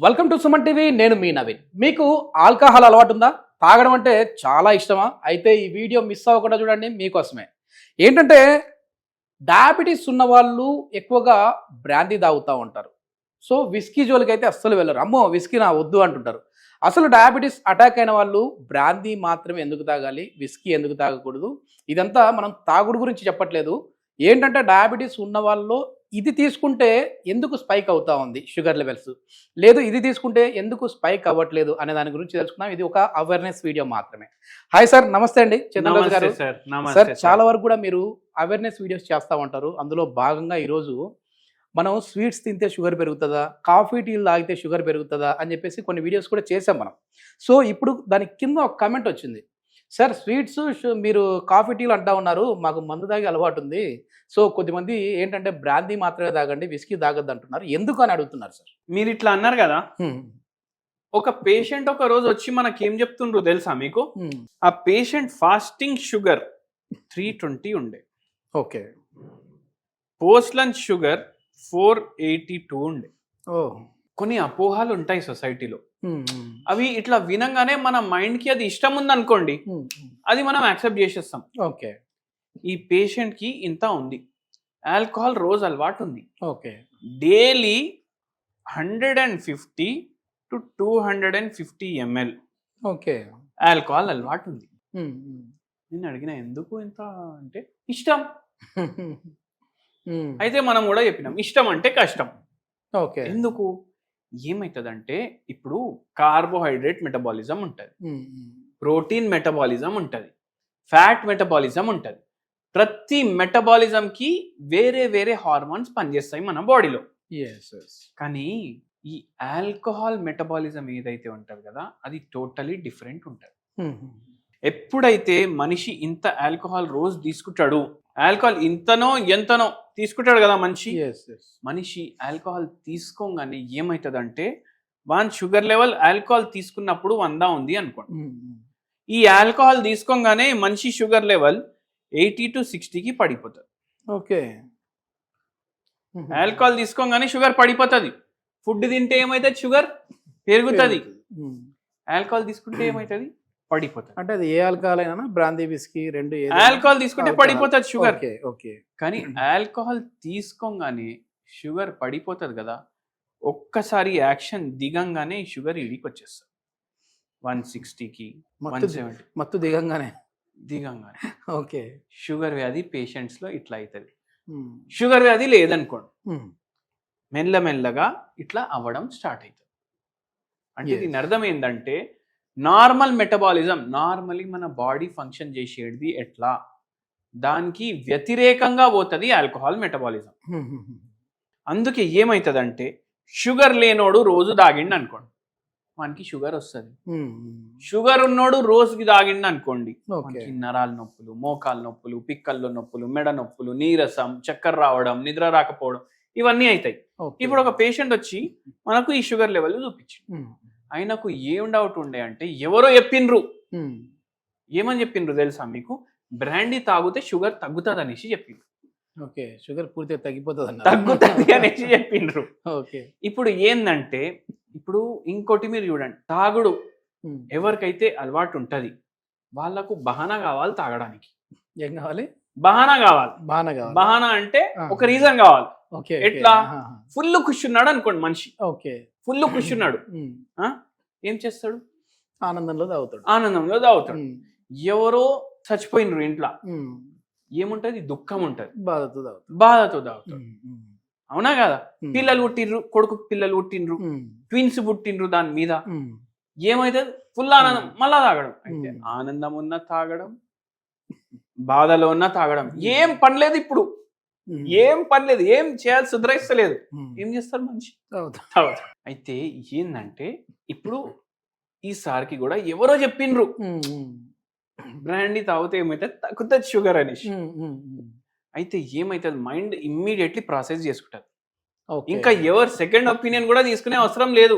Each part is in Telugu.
Welcome to Suman TV. నేను మీ నవీన్. మీకు ఆల్కహాల్ అలవాటు ఉందా? తాగడం అంటే చాలా ఇష్టమా? అయితే ఈ వీడియో మిస్ అవ్వకుండా చూడండి, మీకోసమే. ఏంటంటే డయాబెటీస్ ఉన్న వాళ్ళు ఎక్కువగా బ్రాందీ తాగుతూ ఉంటారు. సో విస్కీ జోలికి అయితే అస్సలు వెళ్ళరు. అమ్మో విస్కీ నా వద్దు అంటుంటారు. అసలు డయాబెటీస్ అటాక్ అయిన వాళ్ళు బ్రాందీ మాత్రమే ఎందుకు తాగాలి, విస్కీ ఎందుకు తాగకూడదు? ఇదంతా మనం తాగుడు గురించి చెప్పట్లేదు. ఏంటంటే డయాబెటీస్ ఉన్న వాళ్ళలో ఇది తీసుకుంటే ఎందుకు స్పైక్ అవుతా ఉంది షుగర్ లెవెల్స్, లేదు ఇది తీసుకుంటే ఎందుకు స్పైక్ అవ్వట్లేదు అనే దాని గురించి తెలుసుకుందాం. ఇది ఒక అవేర్నెస్ వీడియో మాత్రమే. హాయ్ సార్, నమస్తే అండి. చంద్రరాజు గారు. సార్ చాలా వరకు కూడా మీరు అవేర్నెస్ వీడియోస్ చేస్తూ ఉంటారు. అందులో భాగంగా ఈరోజు మనం స్వీట్స్ తింటే షుగర్ పెరుగుతుందా, కాఫీ టీలు తాగితే షుగర్ పెరుగుతుందా అని చెప్పేసి కొన్ని వీడియోస్ కూడా చేసాం మనం. సో ఇప్పుడు దాని కింద ఒక కామెంట్ వచ్చింది, సార్ స్వీట్స్ మీరు కాఫీ టీలు అంటా ఉన్నారు, మాకు మందు తాగే అలవాటు ఉంది. సో కొద్దిమంది ఏంటంటే బ్రాందీ మాత్రమే తాగండి, విస్కీ తాగద్దు అంటున్నారు, ఎందుకు అని అడుగుతున్నారు సార్. మీరు ఇట్లా అన్నారు కదా, ఒక పేషెంట్ ఒక రోజు వచ్చి మనకి ఏం చెప్తుండ్రు తెలుసా మీకు? ఆ పేషెంట్ ఫాస్టింగ్ షుగర్ 320 ఉండే, ఓకే, పోస్ట్ లంచ్ షుగర్ 482 ఉండే. కొన్ని అపోహాలు ఉంటాయి సొసైటీలో. అవి ఇట్లా వినంగానే మన మైండ్ కి అది ఇష్టం ఉందనుకోండి, అది మనం యాక్సెప్ట్ చేసేస్తాం. ఓకే, ఈ పేషెంట్ కి ఇంత ఉంది, ఆల్కహాల్ రోజు అలవాటు ఉంది, okay, daily 150 to 250 ml okay, alcohol అలవాటు ఉంది. నేను అడిగిన ఎందుకు ఇంత అంటే ఇష్టం. అయితే మనం కూడా చెప్పినాం ఇష్టం అంటే కష్టం. ఓకే, ఎందుకు? ఏమవుతుందంటే ఇప్పుడు కార్బోహైడ్రేట్ మెటబాలిజం ఉంటుంది, ప్రోటీన్ మెటబాలిజం ఉంటుంది, ఫ్యాట్ మెటబాలిజం ఉంటుంది. ప్రతి మెటబాలిజంకి వేరే వేరే హార్మోన్స్ పనిచేస్తాయి మన బాడీలో. కానీ ఈ ఆల్కహాల్ మెటబాలిజం ఏదైతే ఉంటుంది కదా, అది టోటలీ డిఫరెంట్ ఉంటుంది. ఎప్పుడైతే మనిషి ఇంత ఆల్కహాల్ రోజు తీసుకుంటాడు, ఆల్కహాల్ ఇంతనో ఎంతనో తీసుకుంటాడు కదా మనిషి ఆల్కహాల్ తీసుకోగానే ఏమవుతుందంటే, వన్ షుగర్ లెవెల్ ఆల్కహాల్ తీసుకున్నప్పుడు 100 ఉంది అనుకోండి, ఈ ఆల్కహాల్ తీసుకోగానే మనిషి షుగర్ లెవెల్ 80 to 60కి పడిపోతుంది. ఓకే, ఆల్కహాల్ తీసుకోగానే షుగర్ పడిపోతుంది. ఫుడ్ తింటే ఏమవుతుంది? షుగర్ పెరుగుతుంది. ఆల్కహాల్ తీసుకుంటే ఏమవుతుంది? పడిపోతుంది. అంటే అది ఏ ఆల్కహాల్ అయినా, బ్రాందీ విస్కీ రెండు, ఆల్కహాల్ తీసుకుంటే పడిపోతుంది షుగర్. ఓకే, కానీ ఆల్కహాల్ తీసుకోగానే షుగర్ పడిపోతుంది కదా, ఒక్కసారి యాక్షన్ దిగంగానే షుగర్ ఇడికి వచ్చేస్తుంది 160కి 170. మత్తు దిగంగానే ఓకే, షుగర్ వ్యాధి పేషెంట్స్ లో ఇట్లా అవుతుంది. షుగర్ వ్యాధి లేదనుకోండి, మెల్లమెల్లగా ఇట్లా అవ్వడం స్టార్ట్ అవుతుంది. అంటే దీని అర్థం ఏంటంటే, నార్మల్ మెటబాలిజం, నార్మల్లీ మన బాడీ ఫంక్షన్ చేసేది ఎట్లా, దానికి వ్యతిరేకంగా పోతుంది ఆల్కహాల్ మెటబాలిజం. అందుకే ఏమవుతుందంటే, షుగర్ లేనోడు రోజు తాగిండు అనుకోండి, మనకి షుగర్ వస్తుంది. షుగర్ ఉన్నోడు రోజుకి తాగిండు అనుకోండి, నరాల నొప్పులు, మోకాలు నొప్పులు, పిక్కల్లో నొప్పులు, మెడ నొప్పులు, నీరసం, చక్కెర రావడం, నిద్ర రాకపోవడం, ఇవన్నీ అవుతాయి. ఇప్పుడు ఒక పేషెంట్ వచ్చి మనకు ఈ షుగర్ లెవెల్ చూపించింది. ఆయనకు ఏం డౌట్ ఉండే అంటే, ఎవరో చెప్పిండ్రు. ఏమని చెప్పిండ్రు తెలుసా మీకు? బ్రాండీ తాగితే షుగర్ తగ్గుతుంది అనేసి చెప్పిండ్రు. ఓకే, షుగర్ పూర్తిగా తగ్గుతుంది అనేసి చెప్పిండ్రు. ఓకే, ఇప్పుడు ఏందంటే, ఇప్పుడు ఇంకోటి మీరు చూడండి, తాగుడు ఎవరికైతే అలవాటు ఉంటది వాళ్ళకు బహానా కావాలి తాగడానికి. ఏం కావాలి? బహానా కావాలి. బహానా అంటే ఒక రీజన్ కావాలి. ఎట్లా? ఫుల్ కూర్చున్నాడు అనుకోండి మనిషి, ఫుల్ కూర్చున్నాడు, ఏం చేస్తాడు? ఆనందంలో తాగుతాడు. ఎవరో చచ్చిపోయినరు ఇంట్లో, ఏముంటది? దుఃఖం ఉంటది, బాధతో తాగుతాడు. అవునా కదా? పిల్లలు పుట్టిండ్రు, కొడుకు పిల్లలు పుట్టిండ్రు, ట్విన్స్ పుట్టిండ్రు, దాని మీద ఏమైతుంది? ఫుల్ ఆనందం, మళ్ళా తాగడం. అయితే ఆనందం ఉన్న తాగడం, బాధలో ఉన్న తాగడం, ఏం పనిలేదు. ఇప్పుడు ఏం పనిలేదు, ఏం చేయాలి, సుధరిస్తలేదు, ఏం చేస్తారు? మనిషి తాగుతాడు. అయితే ఏంటంటే, ఇప్పుడు ఈసారికి కూడా ఎవరో చెప్పిండ్రు బ్రాండీ తాగితే ఏమైతే తగ్గుతుంది షుగర్ అనేసి. అయితే ఏమైతుంది? మైండ్ ఇమ్మీడియట్లీ ప్రాసెస్ చేసుకుంటుంది. ఇంకా ఎవరు సెకండ్ ఒపీనియన్ కూడా తీసుకునే అవసరం లేదు.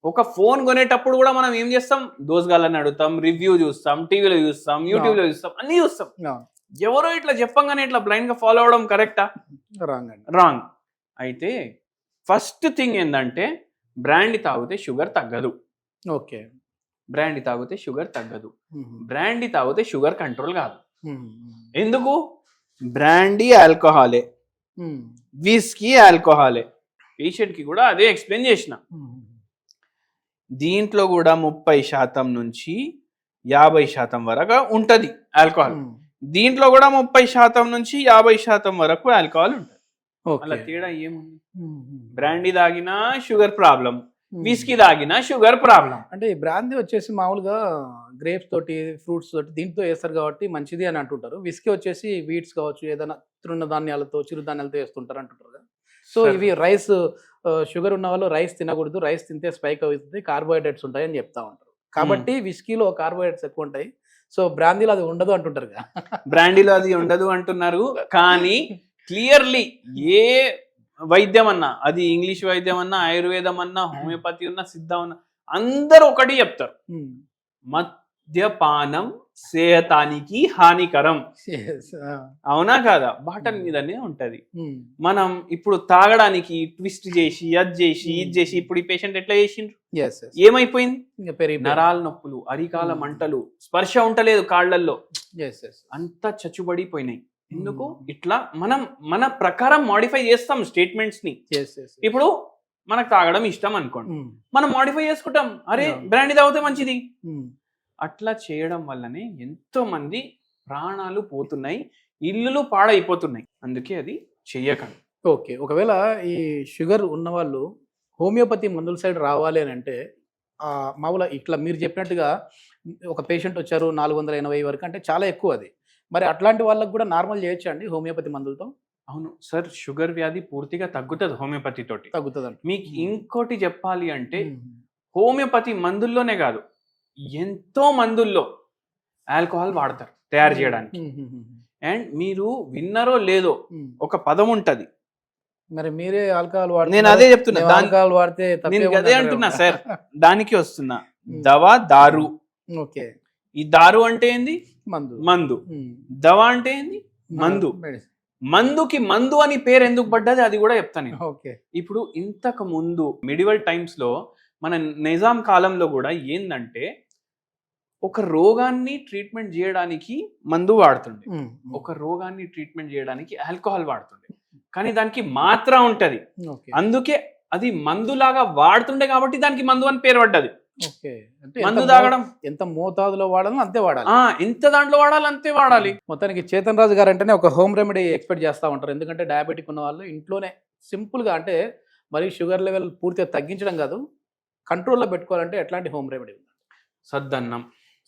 ఒక ఫోన్ కొనేటప్పుడు కూడా మనం ఏం చేస్తాం? దోసగాళ్ళని అడుగుతాం, రివ్యూ చూస్తాం, టీవీలో చూస్తాం, యూట్యూబ్లో చూస్తాం, అన్ని చూస్తాం. ఎవరో ఇట్లా చెప్పంగానే ఇట్లా బ్లైండ్ గా ఫాలో అవడం కరెక్టా? రాంగ్. అయితే ఫస్ట్ థింగ్ ఏంటంటే, బ్రాండీ తాగితే షుగర్ తగ్గదు. ఓకే. బ్రాండీ తాగితే షుగర్ తగ్గదు. బ్రాండీ తాగితే షుగర్ కంట్రోల్ కాదు. ఎందుకు? బ్రాండీ ఆల్కహాలే, విస్కీ ఆల్కహాలే. పేషెంట్కి కూడా అదే ఎక్స్ప్లెయిన్ చేసిన. దీంట్లో కూడా 30% నుంచి 50% వరకు ఉంటుంది ఆల్కహాల్. దీంట్లో కూడా 30% నుంచి 50% వరకు ఆల్కహాల్ ఉంటుంది. అలా తేడా ఏముంది? బ్రాండీ తాగినా షుగర్ ప్రాబ్లం, విస్కీ తాగినా షుగర్ ప్రాబ్లం. అంటే ఈ బ్రాందీ వచ్చేసి మామూలుగా గ్రేప్స్ తోటి, ఫ్రూట్స్ తోటి దీంతో వేస్తారు కాబట్టి మంచిది అని అంటుంటారు. విస్కీ వచ్చేసి వీట్స్ కావచ్చు, ఏదైనా తృణధాన్యాలతో, చిరుధాన్యాలతో వేస్తుంటారు అంటుంటారు కదా. సో ఇవి రైస్, షుగర్ ఉన్న వాళ్ళు రైస్ తినకూడదు, రైస్ తింటే స్పైక్ అవుతుంది, కార్బోహైడ్రేట్స్ ఉంటాయి అని చెప్తా ఉంటారు. కాబట్టి విస్కీలో కార్బోహైడ్రేట్స్ ఎక్కువ ఉంటాయి. సో బ్రాందీలో అది ఉండదు అంటుంటారు కదా. బ్రాండీలో అది ఉండదు అంటున్నారు, కానీ క్లియర్లీ ఏ వైద్యం అన్నా, అది ఇంగ్లీష్ వైద్యం అన్నా, ఆయుర్వేదం అన్నా, హోమియోపతి అన్నా, సిద్ధం అన్నా, అందరూ ఒకటి చెప్తారు, మద్యపానం సేహతానికి హానికరం. అవునా కాదా? బాటల్ మీదనే ఉంటది. మనం ఇప్పుడు తాగడానికి ట్విస్ట్ చేసి, అది చేసి, ఇది చేసి, ఇప్పుడు ఈ పేషెంట్ ఎట్లా చేసిండ్రు? ఏమైపోయింది? నరాల నొప్పులు, అరికాల మంటలు, స్పర్శ ఉంటలేదు కాళ్ళల్లో, అంతా చచ్చుబడిపోయినాయి. ఎందుకు? ఇట్లా మన ప్రకారం మాడిఫై చేస్తాం స్టేట్మెంట్స్ ని. ఇప్పుడు మనకు తాగడం ఇష్టం అనుకోండి, మనం మాడిఫై చేసుకుంటాం, అరే బ్రాండీ తాగితే మంచిది. అట్లా చేయడం వల్లనే ఎంతో మంది ప్రాణాలు పోతున్నాయి, ఇల్లులు పాడైపోతున్నాయి. అందుకే అది చెయ్యకండి. ఓకే. ఒకవేళ ఈ షుగర్ ఉన్న వాళ్ళు హోమియోపతి మందుల సైడ్ రావాలి అని అంటే మామూలుగా ఇట్లా మీరు చెప్పినట్టుగా ఒక పేషెంట్ వచ్చారు 480 వరకు అంటే చాలా ఎక్కువ అది. మరి అట్లాంటి వాళ్ళకి కూడా నార్మల్ చేయొచ్చా అండి హోమియోపతి మందులతో? అవును సార్, షుగర్ వ్యాధి పూర్తిగా తగ్గుతుంది హోమియోపతి తోటి. తగ్గుతుంది. మీకు ఇంకోటి చెప్పాలి అంటే హోమియోపతి మందుల్లోనే కాదు, ఎంతో మందుల్లో ఆల్కహాల్ వాడతారు తయారు చేయడానికి. అండ్ మీరు విన్నారో లేదో, ఒక పదం ఉంటది, మరి మీరే ఆల్కహాల్ వాడు, నేను అదే చెప్తున్నా, ఆల్కహాల్ వాడితే నేను అదే అంటున్నా సార్, దానికి వస్తున్నా. దవా, దారు. ఓకే. ఈ దారు అంటే ఏంది? మందు. దవా అంటే ఏంది? మందు. మందుకి మందు అని పేరు ఎందుకు పడ్డది అది కూడా చెప్తాను నేను. ఇప్పుడు ఇంతకు ముందు మిడివల్ టైమ్స్ లో, మన నిజాం కాలంలో కూడా ఏందంటే, ఒక రోగాన్ని ట్రీట్మెంట్ చేయడానికి మందు వాడుతుండే, ఒక రోగాన్ని ట్రీట్మెంట్ చేయడానికి ఆల్కహాల్ వాడుతుండే. కానీ దానికి మాత్ర ఉంటది, అందుకే అది మందులాగా వాడుతుండే కాబట్టి దానికి మందు అని పేరు పడ్డది. మందు తాగడం ఎంత మోతాదులో వాడాలో అంతే వాడాలి, ఎంత దాంట్లో వాడాలి అంతే వాడాలి. మొత్తానికి చేతన్ రాజు గారు అంటేనే ఒక హోమ్ రెమెడీ ఎక్స్పెక్ట్ చేస్తూ ఉంటారు. ఎందుకంటే డయాబెటిక్ ఉన్న వాళ్ళు ఇంట్లోనే సింపుల్గా, అంటే మరి షుగర్ లెవెల్ పూర్తిగా తగ్గించడం కాదు, కంట్రోల్లో పెట్టుకోవాలంటే ఎట్లాంటి హోమ్ రెమెడీ ఉంది?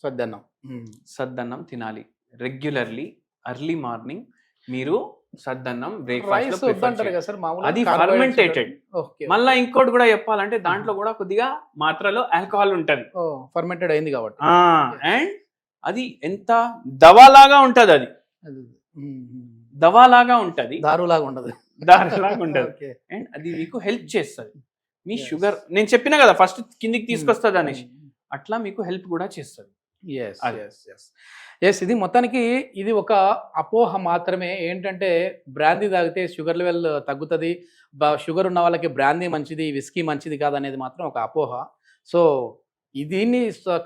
సద్దన్నం తినాలి రెగ్యులర్లీ. ఎర్లీ మార్నింగ్ మీరు సద్దన్నం బ్రేక్ఫాస్ట్, అది ఫర్మెంటేటెడ్. మళ్ళీ ఇంకోటి కూడా చెప్పాలంటే, దాంట్లో కూడా కొద్దిగా మాత్రలో ఆల్కహాల్ ఉంటది, ఫర్మెంటెడ్ అయింది కాబట్టి. అండ్ అది ఎంత దవాలాగా ఉంటది, అది దవాలాగా ఉంటది, దారులాగా ఉండదు, దారులాగా ఉండదు. అండ్ అది మీకు హెల్ప్ చేస్తుంది. మీ షుగర్ నేను చెప్పినా కదా ఫస్ట్ కిందికి తీసుకొస్తుంది అనేసి, అట్లా మీకు హెల్ప్ కూడా చేస్తుంది. ఎస్, ఇది మొత్తానికి ఇది ఒక అపోహ మాత్రమే. ఏంటంటే బ్రాందీ తాగితే షుగర్ లెవెల్ తగ్గుతుంది, షుగర్ ఉన్న వాళ్ళకి బ్రాందీ మంచిది, విస్కీ మంచిది కాదనేది మాత్రం ఒక అపోహ. సో దీన్ని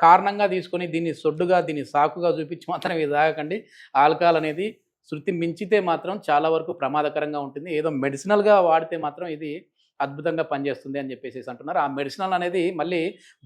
కారణంగా తీసుకొని, దీన్ని సొడ్డుగా, దీన్ని సాకుగా చూపించి మాత్రం ఇది తాగకండి. ఆల్కహాల్ అనేది శృతి మించితే మాత్రం చాలా వరకు ప్రమాదకరంగా ఉంటుంది. ఏదో మెడిసినల్గా వాడితే మాత్రం ఇది అద్భుతంగా పనిచేస్తుంది అని చెప్పేసి అంటున్నారు. ఆ మెడిసినల్ అనేది మళ్ళీ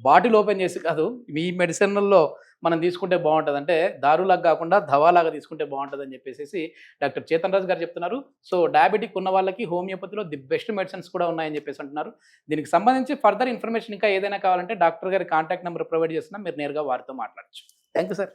బాటిల్ ఓపెన్ చేసి కాదు, ఈ మెడిసినల్లో మనం తీసుకుంటే బాగుంటుంది, అంటే దారులాగా కాకుండా దవాలాగా తీసుకుంటే బాగుంటుంది అని చెప్పేసి డాక్టర్ చేతన్ రాజు గారు చెప్తున్నారు. సో డయాబెటిక్ ఉన్న వాళ్ళకి హోమియోపతిలో ది బెస్ట్ మెడిసిన్స్ కూడా ఉన్నాయని చెప్పేసి అంటున్నారు. దీనికి సంబంధించి ఫర్దర్ ఇన్ఫర్మేషన్ ఇంకా ఏదైనా కావాలంటే డాక్టర్ గారి కాంటాక్ట్ నెంబర్ ప్రొవైడ్ చేస్తున్నా, మీరు నేరుగా వారితో మాట్లాడచ్చు. Thank you sir.